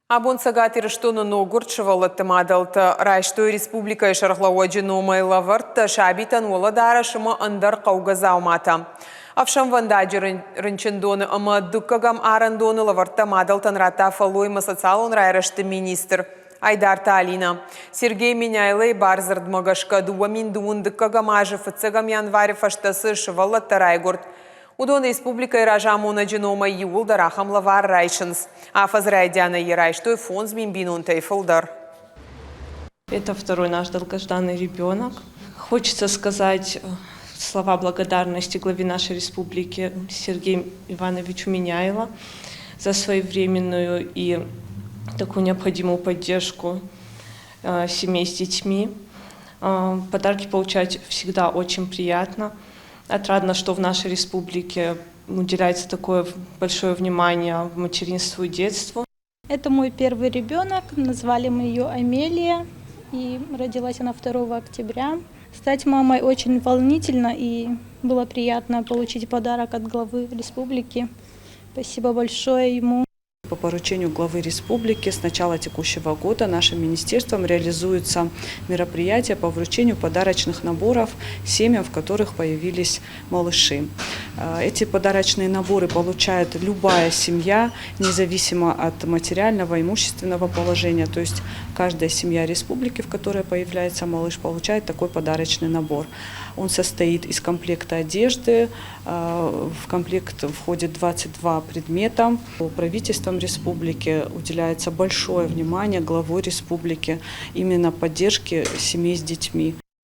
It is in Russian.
Абон сагат ирыштоны ногурчывалытты мадалты Райштой республика шархлауаджи номайла варт шабитан ола дарашыма андар қаугаза алмата. Авшам вандаджи рынчындоны ама дуккагам арандоны лаварта мадалтан рата фалойма социалон райрышты министр Айдар Талина. Сергей Миняйлай барзард магашка дуамин дуун дуккагам ажы фыцагам январе фаштасы шывалатта райгурт. Удон республика Иражамуна Джинома Юл Дарахам Лавар Райшинс. А фазрайдяна Ерайштой фонд Мимбинун Тейфулдар. Это второй наш долгожданный ребенок. Хочется сказать слова благодарности главе нашей республики Сергею Ивановичу Миняйло за своевременную и такую необходимую поддержку семей с детьми. Подарки получать всегда очень приятно. Отрадно, что в нашей республике уделяется такое большое внимание материнству и детству. Это мой первый ребенок, назвали мы ее Амелия, и родилась она 2 октября. Стать мамой очень волнительно, и было приятно получить подарок от главы республики. Спасибо большое ему. По поручению главы республики с начала текущего года нашим министерством реализуются мероприятия по вручению подарочных наборов семьям, в которых появились малыши. Эти подарочные наборы получает любая семья, независимо от материального, имущественного положения. То есть каждая семья республики, в которой появляется малыш, получает такой подарочный набор. Он состоит из комплекта одежды, в комплект входит 22 предмета. Правительством республики уделяется большое внимание главой республики именно поддержке семей с детьми.